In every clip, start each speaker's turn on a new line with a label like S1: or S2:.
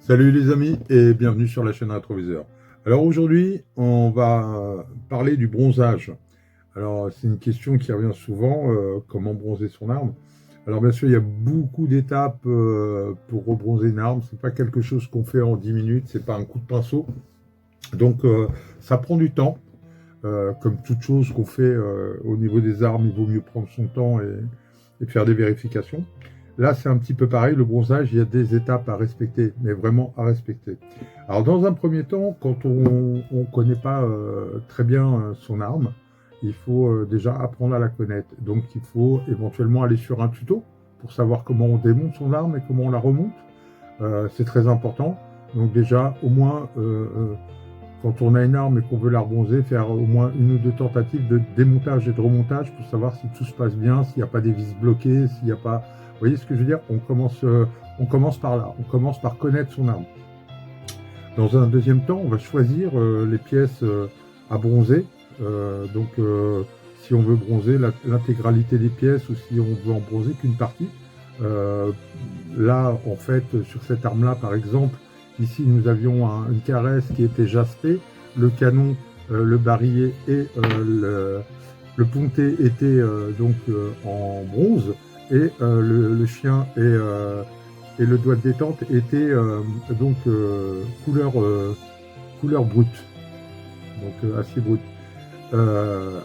S1: Salut les amis et bienvenue sur la chaîne Rétroviseur. Alors aujourd'hui, on va parler du bronzage. Alors c'est une question qui revient souvent, comment bronzer son arme. Alors bien sûr, il y a beaucoup d'étapes pour rebronzer une arme. C'est pas quelque chose qu'on fait en 10 minutes, c'est pas un coup de pinceau. Donc ça prend du temps. Comme toute chose qu'on fait au niveau des armes, il vaut mieux prendre son temps et faire des vérifications. Là, c'est un petit peu pareil, le bronzage, il y a des étapes à respecter, mais vraiment à respecter. Alors, dans un premier temps, quand on ne connaît pas très bien son arme, il faut déjà apprendre à la connaître. Donc, il faut éventuellement aller sur un tuto pour savoir comment on démonte son arme et comment on la remonte. C'est très important. Donc, déjà, au moins, quand on a une arme et qu'on veut la rebronzer, faire au moins une ou deux tentatives de démontage et de remontage pour savoir si tout se passe bien, s'il n'y a pas des vis bloquées, s'il n'y a pas... Vous voyez ce que je veux dire? On commence par là, on commence par connaître son arme. Dans un deuxième temps, on va choisir les pièces à bronzer. Si on veut bronzer l'intégralité des pièces ou si on veut en bronzer qu'une partie. Là, en fait, sur cette arme-là, par exemple, ici, nous avions une caresse qui était jaspée, le canon, le barillet et le ponté étaient en bronze, et le chien et le doigt de détente étaient couleur brute, donc assez brute,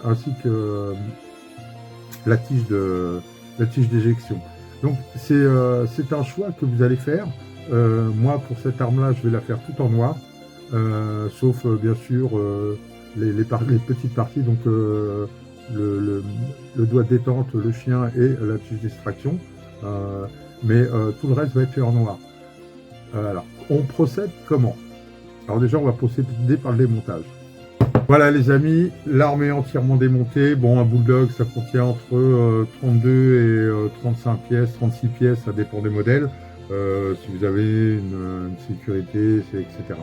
S1: ainsi que la tige d'éjection. Donc c'est un choix que vous allez faire. Moi, pour cette arme-là, je vais la faire tout en noir, sauf bien sûr les petites parties, donc le doigt de détente, le chien et la tige d'extraction. Mais tout le reste va être fait en noir. Alors, on procède comment? Alors déjà, on va procéder par le démontage. Voilà les amis, l'arme est entièrement démontée. Bon, un bulldog, ça contient entre 32 et 35 pièces, 36 pièces, ça dépend des modèles. Si vous avez une sécurité, etc.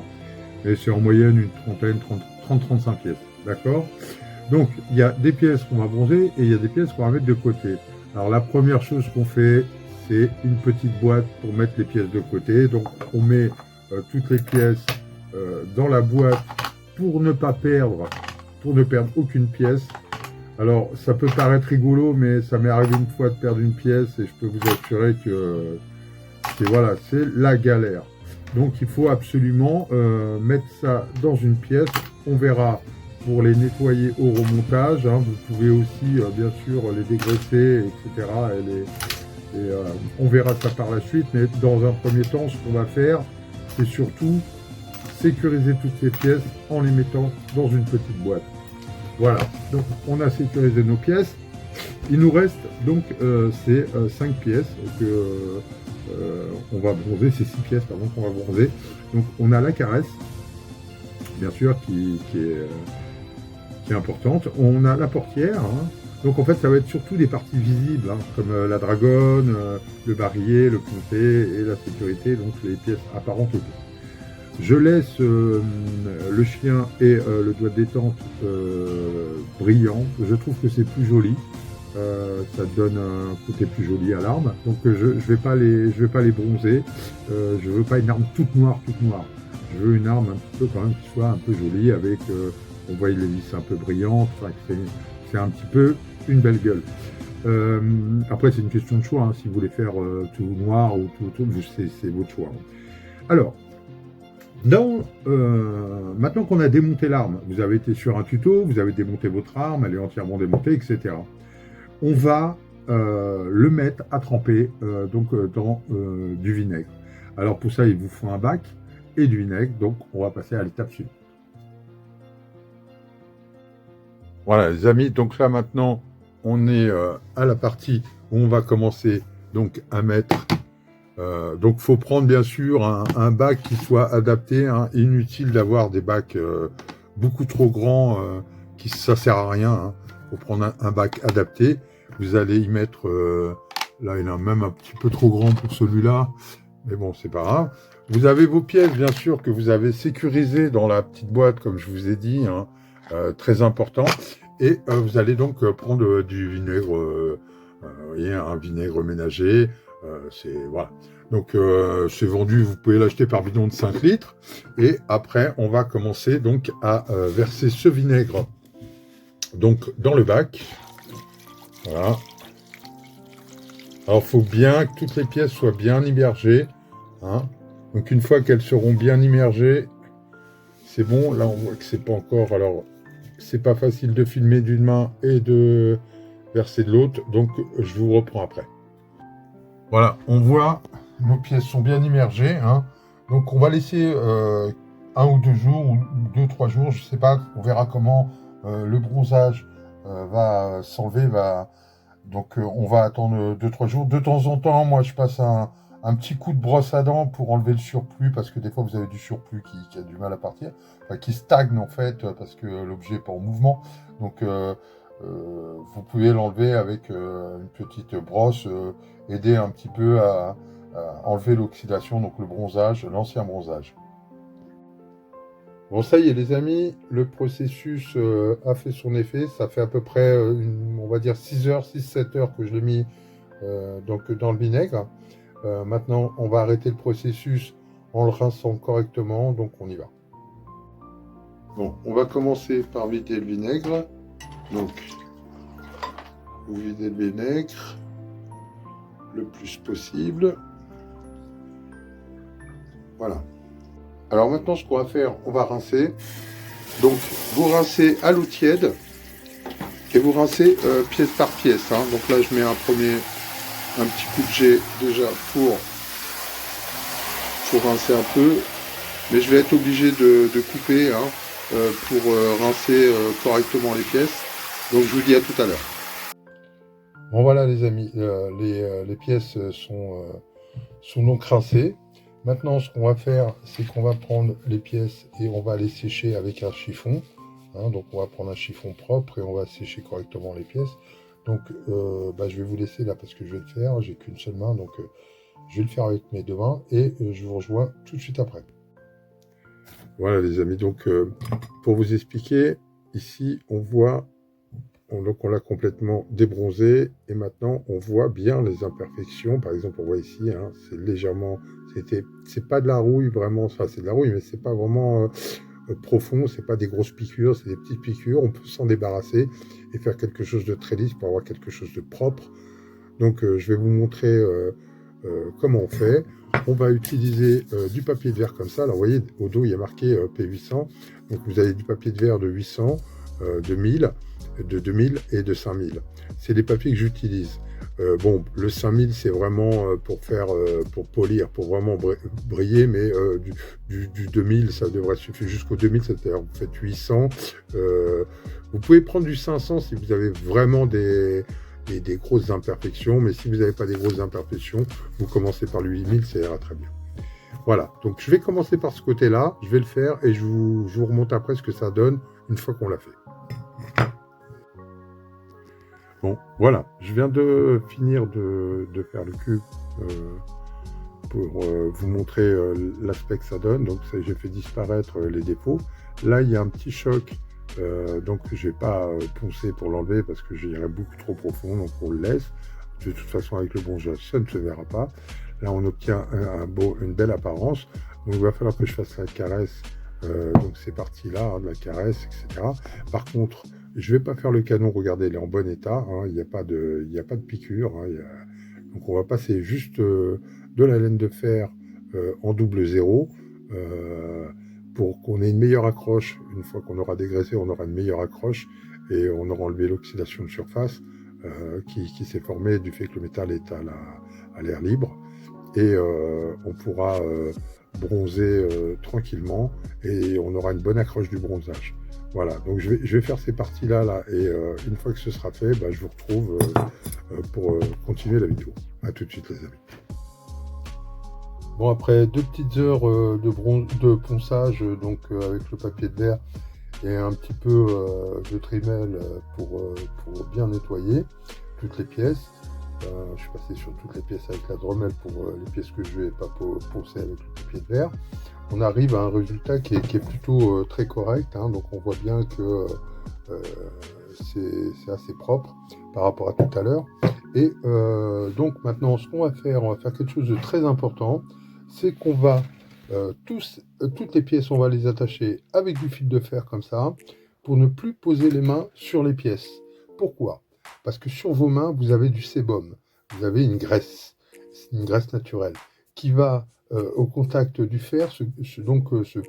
S1: Mais c'est en moyenne une trentaine, 30-35 pièces. D'accord? Donc, il y a des pièces qu'on va bronzer et il y a des pièces qu'on va mettre de côté. Alors, la première chose qu'on fait, c'est une petite boîte pour mettre les pièces de côté. Donc, on met toutes les pièces dans la boîte pour ne perdre aucune pièce. Alors, ça peut paraître rigolo, mais ça m'est arrivé une fois de perdre une pièce et je peux vous assurer que voilà, c'est la galère. Donc, il faut absolument mettre ça dans une pièce. On verra pour les nettoyer au remontage. Hein. Vous pouvez aussi, bien sûr, les dégraisser, etc. On verra ça par la suite. Mais dans un premier temps, ce qu'on va faire, c'est surtout sécuriser toutes ces pièces en les mettant dans une petite boîte. Voilà, donc on a sécurisé nos pièces. Il nous reste donc ces 5 pièces que on va bronzer, ces 6 pièces pardon qu'on va bronzer. Donc on a la caresse, bien sûr, qui est importante. On a la portière, hein. Donc en fait ça va être surtout des parties visibles, hein, comme la dragonne, le barillet, le ponté et la sécurité, donc les pièces apparentes autour. Je laisse le chien et le doigt de détente brillant. Je trouve que c'est plus joli. Ça donne un côté plus joli à l'arme. Donc je vais pas les bronzer. Je veux pas une arme toute noire. Je veux une arme un petit peu quand même qui soit un peu jolie avec, on voit les vis un peu brillantes. Enfin, c'est un petit peu une belle gueule. Après c'est une question de choix. Hein. Si vous voulez faire tout noir ou tout, c'est votre choix. Alors. Maintenant qu'on a démonté l'arme, vous avez été sur un tuto, vous avez démonté votre arme, elle est entièrement démontée, etc. On va le mettre à tremper dans du vinaigre. Alors pour ça, il vous faut un bac et du vinaigre, donc on va passer à l'étape suivante. Voilà les amis, donc là maintenant, on est à la partie où on va commencer donc à mettre... donc, faut prendre bien sûr un bac qui soit adapté. Hein. Inutile d'avoir des bacs beaucoup trop grands, ça sert à rien. Hein. Faut prendre un bac adapté. Vous allez y mettre, là il est même un petit peu trop grand pour celui-là, mais bon c'est pas grave. Vous avez vos pièces bien sûr que vous avez sécurisées dans la petite boîte comme je vous ai dit, hein, très important. Et vous allez donc prendre du vinaigre, vous voyez, un vinaigre ménager. Voilà. Donc c'est vendu, vous pouvez l'acheter par bidon de 5 litres. Et après, on va commencer donc à verser ce vinaigre donc dans le bac. Voilà. Alors, il faut bien que toutes les pièces soient bien immergées. Hein. Donc, une fois qu'elles seront bien immergées, c'est bon. Là, on voit que c'est pas encore. Alors, c'est pas facile de filmer d'une main et de verser de l'autre. Donc, je vous reprends après. Voilà, on voit, nos pièces sont bien immergées. Hein. Donc, on va laisser 1 ou 2 jours, ou 2-3 jours, je sais pas. On verra comment le bronzage va s'enlever, Donc, on va attendre 2-3 jours. De temps en temps, moi, je passe un petit coup de brosse à dents pour enlever le surplus, parce que des fois, vous avez du surplus qui a du mal à partir, enfin, qui stagne, en fait, parce que l'objet n'est pas en mouvement. Donc, vous pouvez l'enlever avec une petite brosse, aider un petit peu à enlever l'oxydation, donc le bronzage, l'ancien bronzage. Bon, ça y est, les amis, le processus a fait son effet. Ça fait à peu près, on va dire, 6-7 heures que je l'ai mis donc dans le vinaigre. Maintenant, on va arrêter le processus en le rinçant correctement. Donc, on y va. Bon, on va commencer par vider le vinaigre. Donc, vous videz le vinaigre le plus possible. Voilà. Alors maintenant, ce qu'on va faire, on va rincer. Donc, vous rincez à l'eau tiède et vous rincez pièce par pièce. Hein. Donc là, je mets un petit coup de jet déjà pour rincer un peu. Mais je vais être obligé de couper pour rincer correctement les pièces. Donc, je vous dis à tout à l'heure. Bon, voilà les amis, les pièces sont donc rincées. Maintenant, ce qu'on va faire, c'est qu'on va prendre les pièces et on va les sécher avec un chiffon. Hein, donc, on va prendre un chiffon propre et on va sécher correctement les pièces. Donc, je vais vous laisser là parce que je vais le faire. J'ai qu'une seule main, donc je vais le faire avec mes 2 mains et je vous rejoins tout de suite après. Voilà les amis, donc pour vous expliquer, ici, on voit... Donc on l'a complètement débronzé et maintenant on voit bien les imperfections. Par exemple, on voit ici, hein, c'est légèrement, c'est pas de la rouille vraiment, enfin c'est de la rouille, mais c'est pas vraiment profond, c'est pas des grosses piqûres, c'est des petites piqûres. On peut s'en débarrasser et faire quelque chose de très lisse pour avoir quelque chose de propre. Donc je vais vous montrer comment on fait. On va utiliser du papier de verre comme ça. Alors vous voyez, au dos il y a marqué P800. Donc vous avez du papier de verre de 800, de 1000, de 2000 et de 5000. C'est les papiers que j'utilise. Bon, le 5000 c'est vraiment pour polir, pour vraiment briller, mais du 2000 ça devrait suffire jusqu'au 2000, c'est-à-dire vous faites 800. Vous pouvez prendre du 500 si vous avez vraiment des grosses imperfections, mais si vous n'avez pas des grosses imperfections, vous commencez par le 8000, ça ira très bien. Voilà, donc je vais commencer par ce côté-là, je vais le faire et je vous remonte après ce que ça donne une fois qu'on l'a fait. Bon, voilà, je viens de finir de faire le cube pour vous montrer l'aspect que ça donne. Donc j'ai fait disparaître les défauts. Là, il y a un petit choc, donc je ne vais pas poncer pour l'enlever parce que j'irai beaucoup trop profond, donc on le laisse. De toute façon, avec le bronzage, ça ne se verra pas. Là, on obtient une belle apparence. Donc il va falloir que je fasse la caresse. Donc ces parties-là, hein, de la caresse, etc. Par contre, je ne vais pas faire le canon, regardez, il est en bon état, hein, il n'y a pas de piqûre. Hein, donc on va passer juste de la laine de fer en double 0 pour qu'on ait une meilleure accroche. Une fois qu'on aura dégraissé, on aura une meilleure accroche et on aura enlevé l'oxydation de surface qui s'est formée du fait que le métal est à l'air libre. Et on pourra bronzer tranquillement et on aura une bonne accroche du bronzage. Voilà, donc je vais faire ces parties-là et une fois que ce sera fait, je vous retrouve pour continuer la vidéo. A tout de suite les amis. Bon, après 2 petites heures de ponçage donc avec le papier de verre et un petit peu de trimel pour bien nettoyer toutes les pièces. Je suis passé sur toutes les pièces avec la Dremel pour les pièces que je ne vais pas poncer avec le papier de verre. On arrive à un résultat qui est plutôt très correct, hein, donc on voit bien que c'est assez propre par rapport à tout à l'heure. Et donc maintenant, ce qu'on va faire, on va faire quelque chose de très important, c'est qu'on va toutes les pièces, on va les attacher avec du fil de fer comme ça, pour ne plus poser les mains sur les pièces. Pourquoi? Parce que sur vos mains, vous avez du sébum, vous avez une graisse naturelle, qui va au contact du fer, se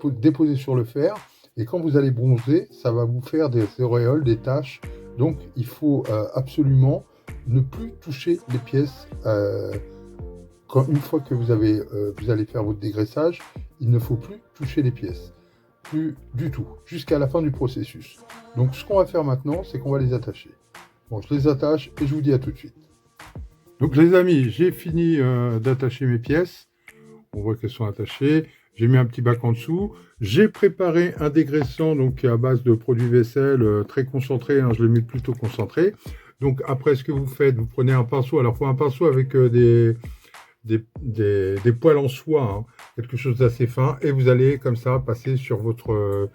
S1: déposer sur le fer, et quand vous allez bronzer, ça va vous faire des auréoles, des taches. Donc il faut absolument ne plus toucher les pièces. Une fois que vous allez faire votre dégraissage, il ne faut plus toucher les pièces. Plus du tout, jusqu'à la fin du processus. Donc ce qu'on va faire maintenant, c'est qu'on va les attacher. Bon, je les attache et je vous dis à tout de suite. Donc les amis, j'ai fini d'attacher mes pièces. On voit qu'elles sont attachées. J'ai mis un petit bac en dessous. J'ai préparé un dégraissant donc à base de produits vaisselle très concentré. Hein, je l'ai mis plutôt concentré. Donc après, ce que vous faites, vous prenez un pinceau. Alors, il faut un pinceau avec des poils en soie, hein, quelque chose d'assez fin. Et vous allez comme ça passer sur votre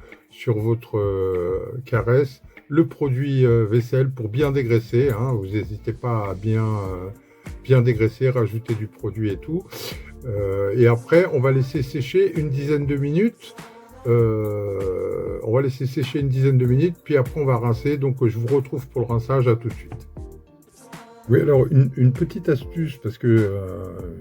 S1: caresse le produit vaisselle pour bien dégraisser. Hein, vous n'hésitez pas à bien dégraisser, rajouter du produit et tout. Et après, on va laisser sécher une dizaine de minutes. Puis après, on va rincer. Donc, je vous retrouve pour le rinçage. À tout de suite. Oui, alors, une petite astuce, parce que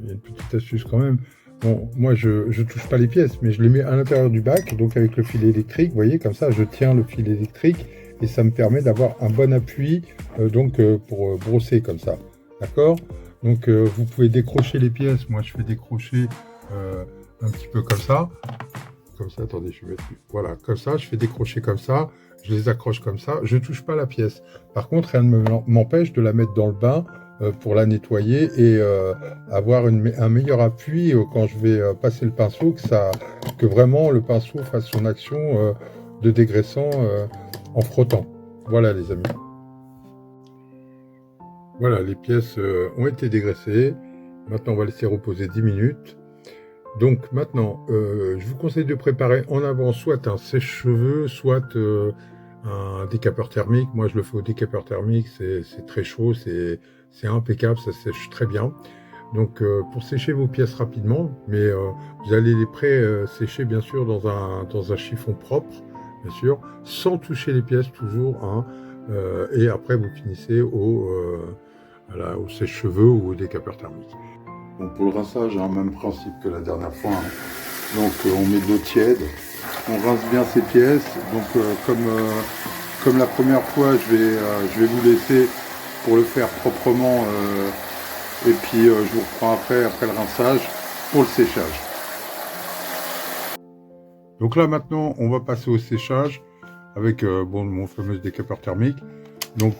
S1: il y a une petite astuce quand même. Bon, moi, je touche pas les pièces, mais je les mets à l'intérieur du bac, donc avec le fil électrique. Vous voyez, comme ça, je tiens le fil électrique et ça me permet d'avoir un bon appui pour brosser comme ça. D'accord? Donc, vous pouvez décrocher les pièces. Moi, je fais décrocher un petit peu comme ça. Comme ça, attendez, je vais mettre... Voilà, comme ça, je fais décrocher comme ça. Je les accroche comme ça. Je ne touche pas la pièce. Par contre, rien ne m'empêche de la mettre dans le bain pour la nettoyer et avoir un meilleur appui quand je vais passer le pinceau, que vraiment le pinceau fasse son action de dégraissant en frottant. Voilà, les amis. Voilà, les pièces ont été dégraissées. Maintenant, on va laisser reposer 10 minutes. Donc maintenant, je vous conseille de préparer en avance soit un sèche-cheveux, soit un décapeur thermique. Moi, je le fais au décapeur thermique, c'est très chaud, c'est impeccable, ça sèche très bien. Donc, pour sécher vos pièces rapidement, mais vous allez les pré-sécher bien sûr dans un chiffon propre, bien sûr, sans toucher les pièces toujours, hein, et après vous finissez au sèche-cheveux ou au décapeur thermique. Bon, pour le rinçage, hein, même principe que la dernière fois. Hein. Donc on met de l'eau tiède, on rince bien ces pièces. Donc comme la première fois, je vais vous laisser pour le faire proprement. Et puis je vous reprends après le rinçage pour le séchage. Donc là maintenant, on va passer au séchage avec mon fameux décapeur thermique. Donc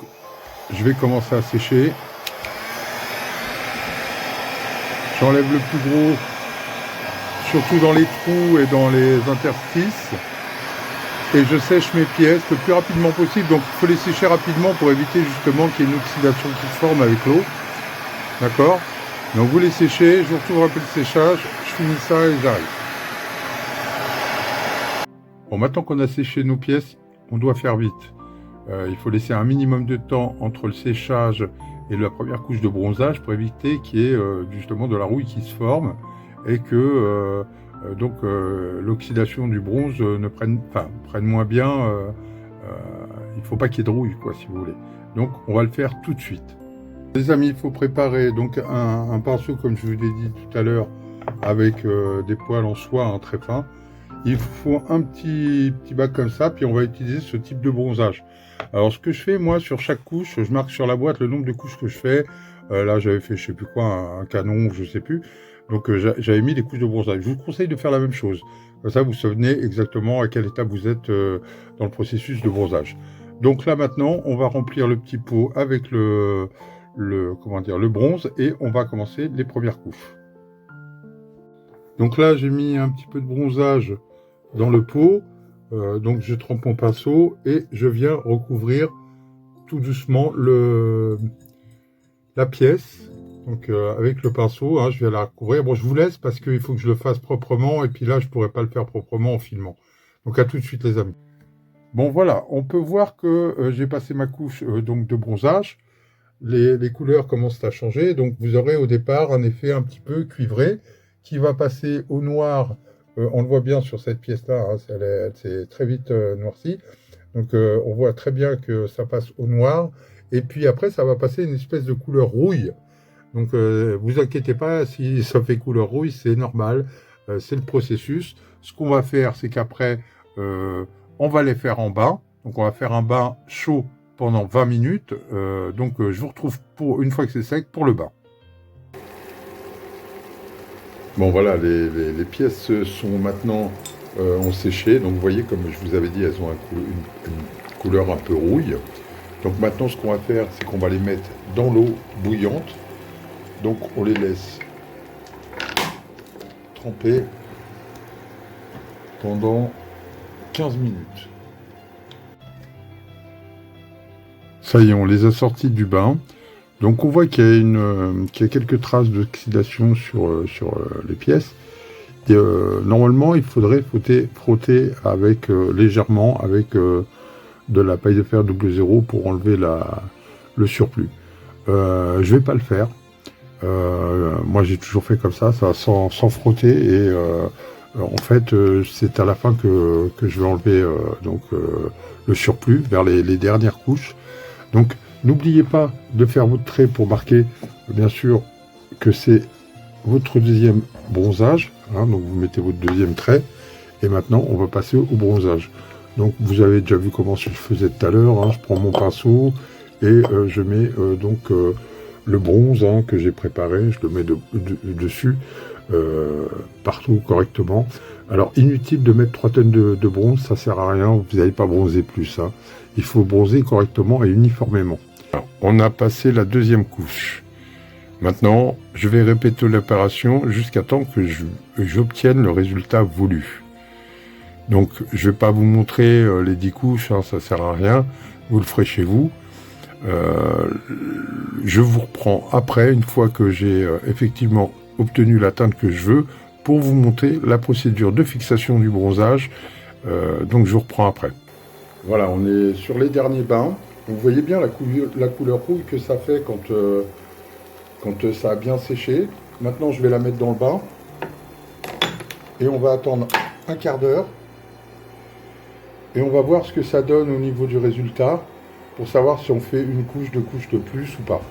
S1: je vais commencer à sécher. J'enlève le plus gros, surtout dans les trous et dans les interstices. Et je sèche mes pièces le plus rapidement possible. Donc il faut les sécher rapidement pour éviter justement qu'il y ait une oxydation qui se forme avec l'eau. D'accord? Donc vous les séchez, je vous retrouve après le séchage, je finis ça et j'arrive. Bon, maintenant qu'on a séché nos pièces, on doit faire vite. Il faut laisser un minimum de temps entre le séchage et la première couche de bronzage pour éviter qu'il y ait justement de la rouille qui se forme et que l'oxydation du bronze prenne moins bien. Il ne faut pas qu'il y ait de rouille, quoi, si vous voulez. Donc on va le faire tout de suite. Les amis, il faut préparer donc un pinceau, comme je vous l'ai dit tout à l'heure, avec des poils en soie, hein, très fins. Il faut un petit bac comme ça, puis on va utiliser ce type de bronzage. Alors ce que je fais, moi, sur chaque couche, je marque sur la boîte le nombre de couches que je fais. Là, j'avais fait, je sais plus quoi, un canon, je sais plus. Donc j'avais mis des couches de bronzage. Je vous conseille de faire la même chose. Comme ça, vous savez exactement à quelle étape vous êtes dans le processus de bronzage. Donc là, maintenant, on va remplir le petit pot avec le bronze et on va commencer les premières couches. Donc là, j'ai mis un petit peu de bronzage dans le pot. Donc je trempe mon pinceau et je viens recouvrir tout doucement la pièce. Donc avec le pinceau, hein, je viens la recouvrir. Bon, je vous laisse parce qu'il faut que je le fasse proprement et puis là, je ne pourrais pas le faire proprement en filmant. Donc à tout de suite les amis. Bon voilà, on peut voir que j'ai passé ma couche donc de bronzage. Les couleurs commencent à changer. Donc vous aurez au départ un effet un petit peu cuivré qui va passer au noir. On le voit bien sur cette pièce-là, hein, c'est très vite noirci. Donc on voit très bien que ça passe au noir. Et puis après, ça va passer une espèce de couleur rouille. Donc vous inquiétez pas si ça fait couleur rouille, c'est normal. C'est le processus. Ce qu'on va faire, c'est qu'après, on va les faire en bain. Donc on va faire un bain chaud pendant 20 minutes. Je vous retrouve une fois que c'est sec pour le bain. Bon voilà, les pièces sont maintenant ont séché. Donc vous voyez, comme je vous avais dit, elles ont une couleur un peu rouille. Donc maintenant, ce qu'on va faire, c'est qu'on va les mettre dans l'eau bouillante. Donc on les laisse tremper pendant 15 minutes. Ça y est, on les a sortis du bain. Donc on voit qu'il y a quelques traces d'oxydation sur les pièces. Et, normalement, il faudrait frotter avec légèrement avec de la paille de fer 00 pour enlever le surplus. Je vais pas le faire. Moi, j'ai toujours fait comme ça sans frotter. Et en fait, c'est à la fin que je vais enlever le surplus vers les dernières couches. Donc, n'oubliez pas de faire votre trait pour marquer, bien sûr, que c'est votre deuxième bronzage. Hein, donc, vous mettez votre deuxième trait. Et maintenant, on va passer au bronzage. Donc, vous avez déjà vu comment je faisais tout à l'heure. Hein, je prends mon pinceau et je mets le bronze que j'ai préparé. Je le mets dessus, partout correctement. Alors, inutile de mettre 3 tonnes de bronze, ça sert à rien. Vous n'allez pas bronzer plus. Hein. Il faut bronzer correctement et uniformément. Alors, on a passé la deuxième couche. Maintenant, je vais répéter l'opération jusqu'à temps que j'obtienne le résultat voulu. Donc, je ne vais pas vous montrer les 10 couches, hein, ça ne sert à rien. Vous le ferez chez vous. Je vous reprends après, une fois que j'ai effectivement obtenu la teinte que je veux, pour vous montrer la procédure de fixation du bronzage. Donc, je vous reprends après. Voilà, on est sur les derniers bains. Vous voyez bien la couleur rouille que ça fait quand ça a bien séché. Maintenant, je vais la mettre dans le bain. Et on va attendre un quart d'heure. Et on va voir ce que ça donne au niveau du résultat, pour savoir si on fait une couche, 2 couches de plus ou pas.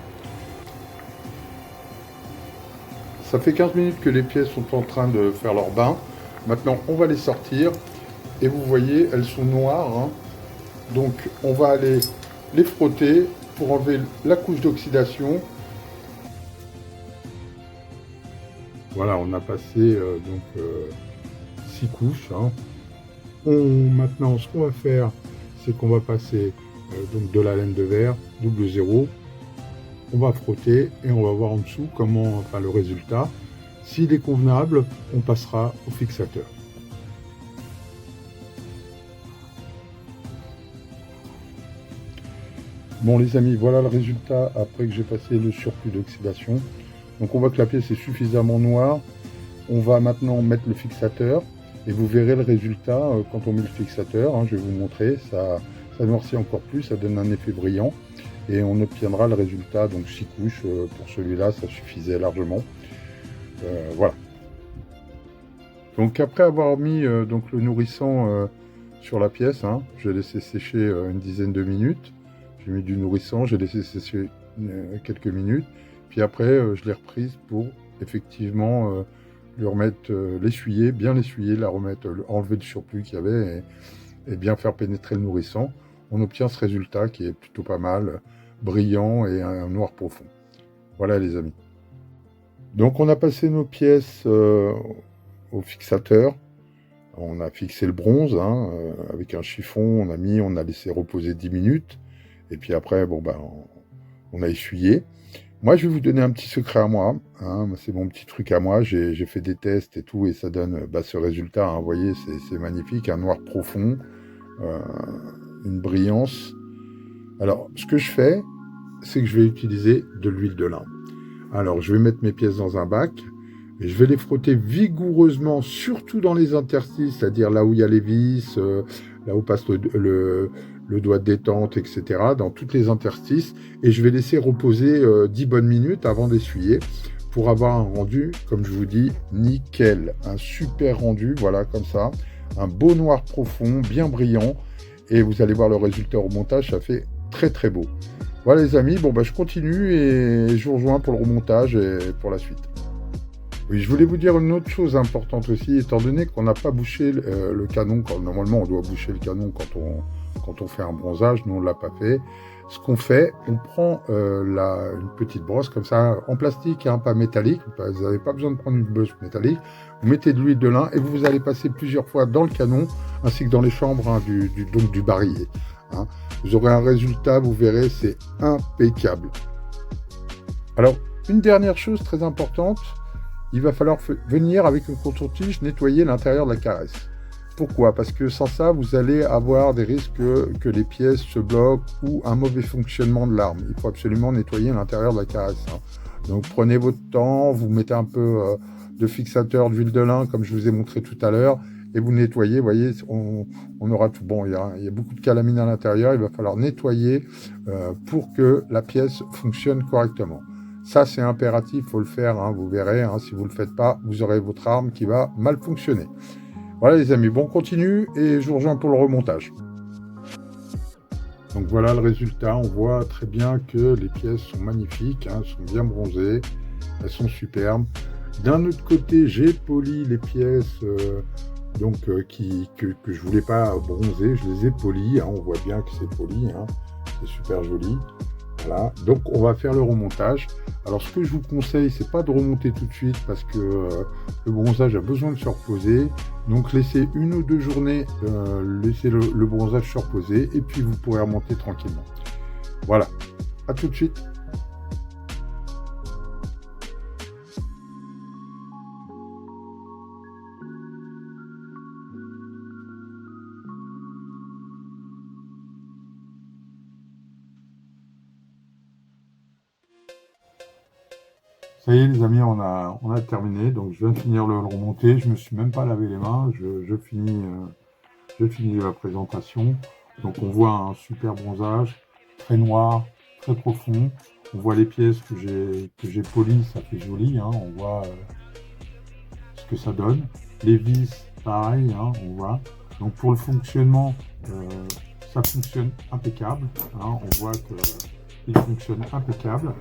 S1: Ça fait 15 minutes que les pièces sont en train de faire leur bain. Maintenant, on va les sortir. Et vous voyez, elles sont noires. Hein. Donc, on va aller les frotter pour enlever la couche d'oxydation. Voilà, on a passé 6 couches. Hein. Maintenant, ce qu'on va faire, c'est qu'on va passer donc de la laine de verre 00. On va frotter et on va voir en dessous le résultat. S'il est convenable, on passera au fixateur. Bon les amis, voilà le résultat après que j'ai passé le surplus d'oxydation. Donc on voit que la pièce est suffisamment noire. On va maintenant mettre le fixateur et vous verrez le résultat quand on met le fixateur. Hein, je vais vous montrer, ça noircit encore plus, ça donne un effet brillant et on obtiendra le résultat. Donc 6 couches, pour celui-là ça suffisait largement. Voilà. Donc après avoir mis le nourrissant sur la pièce, hein, j'ai laissé sécher une dizaine de minutes. J'ai mis du nourrissant, j'ai laissé sécher quelques minutes. Puis après, je l'ai reprise pour effectivement lui remettre, l'essuyer, bien l'essuyer, la remettre, enlever le surplus qu'il y avait et bien faire pénétrer le nourrissant. On obtient ce résultat qui est plutôt pas mal, brillant et un noir profond. Voilà les amis. Donc on a passé nos pièces au fixateur. On a fixé le bronze hein, avec un chiffon, on a laissé reposer 10 minutes. Et puis après, on a essuyé. Moi, je vais vous donner un petit secret à moi. Hein, c'est mon petit truc à moi. J'ai fait des tests et tout, et ça donne ce résultat. Hein, vous voyez, c'est magnifique, un noir profond, une brillance. Alors, ce que je fais, c'est que je vais utiliser de l'huile de lin. Alors, je vais mettre mes pièces dans un bac. Et je vais les frotter vigoureusement, surtout dans les interstices, c'est-à-dire là où il y a les vis, là où passe le doigt de détente, etc., dans toutes les interstices, et je vais laisser reposer 10 bonnes minutes avant d'essuyer, pour avoir un rendu, comme je vous dis, nickel, un super rendu, voilà, comme ça, un beau noir profond, bien brillant, et vous allez voir le résultat au montage, ça fait très très beau. Voilà les amis, bon bah je continue et je vous rejoins pour le remontage et pour la suite. Oui, je voulais vous dire une autre chose importante aussi, étant donné qu'on n'a pas bouché le canon, normalement on doit boucher le canon quand on fait un bronzage, nous on ne l'a pas fait. Ce qu'on fait, on prend une petite brosse comme ça, en plastique, hein, pas métallique, vous n'avez pas besoin de prendre une brosse métallique, vous mettez de l'huile de lin et vous allez passer plusieurs fois dans le canon, ainsi que dans les chambres hein, du barillet. Hein. Vous aurez un résultat, vous verrez, c'est impeccable. Alors, une dernière chose très importante, il va falloir venir avec une contour-tige nettoyer l'intérieur de la caresse. Pourquoi? Parce que sans ça, vous allez avoir des risques que les pièces se bloquent ou un mauvais fonctionnement de l'arme. Il faut absolument nettoyer l'intérieur de la caresse. Hein. Donc prenez votre temps, vous mettez un peu de fixateur d'huile de lin, comme je vous ai montré tout à l'heure, et vous nettoyez. Vous voyez, on aura tout. Bon, il y a beaucoup de calamine à l'intérieur, il va falloir nettoyer pour que la pièce fonctionne correctement. Ça, c'est impératif, il faut le faire, hein, vous verrez, hein, si vous ne le faites pas, vous aurez votre arme qui va mal fonctionner. Voilà les amis, bon, on continue et je vous rejoins pour le remontage. Donc voilà le résultat, on voit très bien que les pièces sont magnifiques, hein, sont bien bronzées, elles sont superbes. D'un autre côté, j'ai poli les pièces que je voulais pas bronzer, je les ai polies, hein, on voit bien que c'est poli, hein, c'est super joli. Voilà, donc on va faire le remontage. Alors ce que je vous conseille, c'est pas de remonter tout de suite parce que le bronzage a besoin de se reposer. Donc laissez 1 ou 2 journées, laissez le bronzage se reposer et puis vous pourrez remonter tranquillement. Voilà, à tout de suite. Ça y est les amis, on a terminé, donc je viens de finir le remonter, je me suis même pas lavé les mains, je finis la présentation. Donc on voit un super bronzage, très noir, très profond. On voit les pièces que j'ai polies, ça fait joli, hein, on voit ce que ça donne. Les vis, pareil, hein, on voit. Donc pour le fonctionnement, ça fonctionne impeccable, hein, on voit qu'il fonctionne impeccable.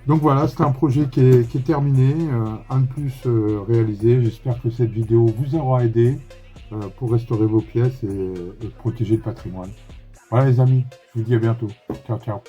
S1: Donc voilà, c'est un projet qui est terminé, un de plus réalisé. J'espère que cette vidéo vous aura aidé pour restaurer vos pièces et protéger le patrimoine. Voilà les amis, je vous dis à bientôt. Ciao, ciao.